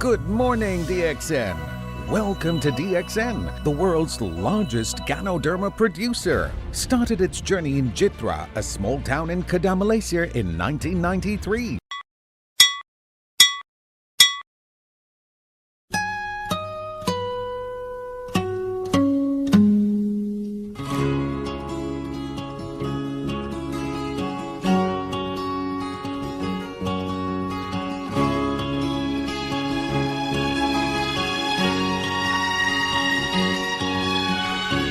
Good morning, DXN. Welcome to DXN, the world's largest Ganoderma producer. Started its journey in Jitra, a small town in Kedah, Malaysia in 1993.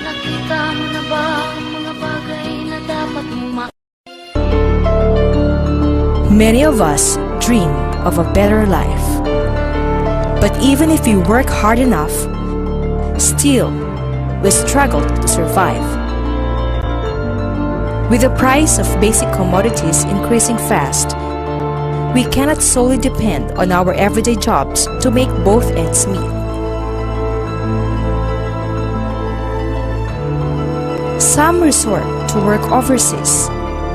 Nakita mo na ba ang mga bagay na dapat mong Many of us dream of a better life. But even if we work hard enough, still, we struggle to survive. With the price of basic commodities increasing fast, we cannot solely depend on our everyday jobs to make both ends meet. Some resort to work overseas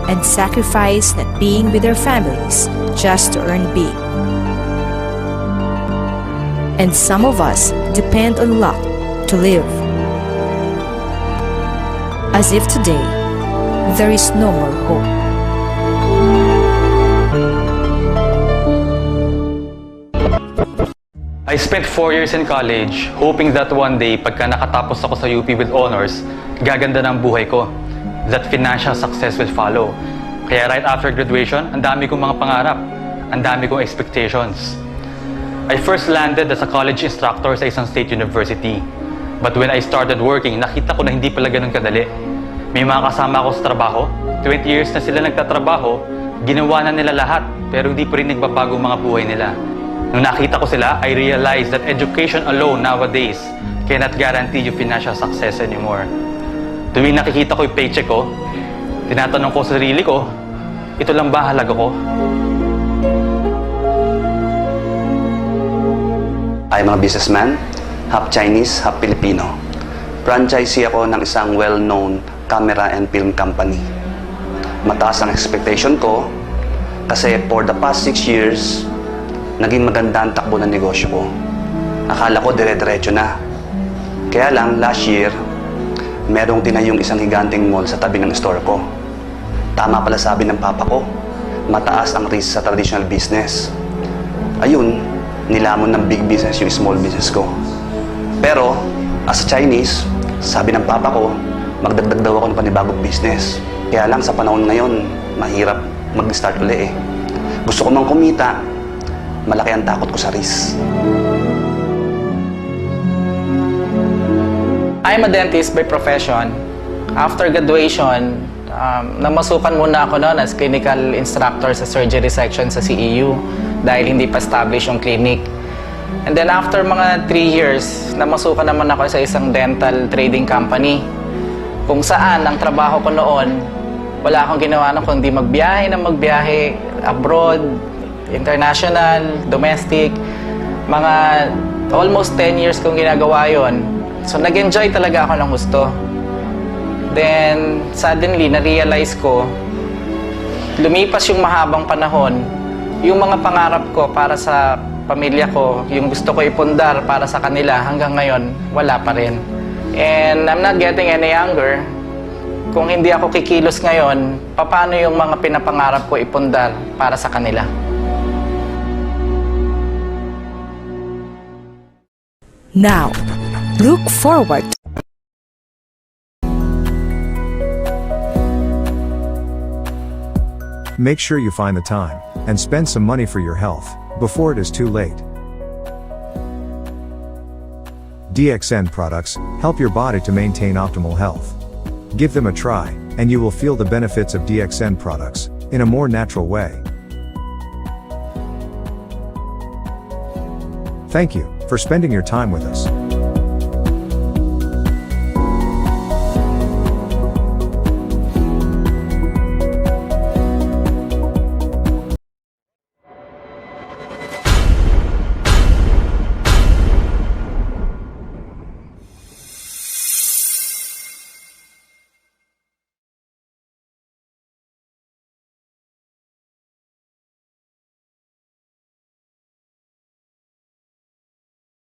and sacrifice not being with their families just to earn big. And some of us depend on luck to live. As if today, there is no more hope. I spent 4 years in college hoping that one day pagka nakatapos ako sa UP with honors, gaganda ng buhay ko. That financial success will follow. Kaya right after graduation, ang dami kong mga pangarap. Ang dami kong expectations. I first landed as a college instructor sa isang state university. But when I started working, nakita ko na hindi pala ganun kadali. May mga kasama ako sa trabaho, 20 years na sila nagtatrabaho, ginawa na nila lahat, pero hindi pa rin nagbabago ang mga buhay nila. Nung nakita ko sila, I realized that education alone nowadays cannot guarantee you financial success anymore. Tuwing nakikita ko yung paycheck ko, tinatanong ko sa sarili ko, ito lang ba halaga ko? I'm a businessman, half Chinese, half Filipino. Franchisee ako ng isang well-known camera and film company. Mataas ang expectation ko kasi for the past 6 years, naging maganda ang takbo ng negosyo ko. Akala ko dire-diretso na. Kaya lang, last year, merong tinayong isang higanting mall sa tabi ng store ko. Tama pala sabi ng papa ko, mataas ang risk sa traditional business. Ayun, nilamon ng big business yung small business ko. Pero, as a Chinese, sabi ng papa ko, magdagdag daw ako ng panibagong business. Kaya lang sa panahon ngayon, mahirap mag-start uli eh. Gusto ko mang kumita, malaki ang takot ko sa risk. I'm a dentist by profession. After graduation, namasukan muna ako noon as clinical instructor sa surgery section sa CEU dahil hindi pa established yung clinic. And then after mga 3 years, namasukan naman ako sa isang dental trading company kung saan ang trabaho ko noon, wala akong ginawa na kundi magbiyahe abroad, international, domestic, mga almost 10 years kong ginagawa yon. So nag-enjoy talaga ako ng gusto. Then suddenly na-realize ko, lumipas yung mahabang panahon, yung mga pangarap ko para sa pamilya ko, yung gusto ko ipundar para sa kanila, hanggang ngayon wala pa rin. And I'm not getting any younger. Kung hindi ako kikilos ngayon, paano yung mga pinapangarap ko ipundar para sa kanila? Now, look forward. Make sure you find the time and spend some money for your health before it is too late. DXN products help your body to maintain optimal health. Give them a try, and you will feel the benefits of DXN products in a more natural way. Thank you for spending your time with us.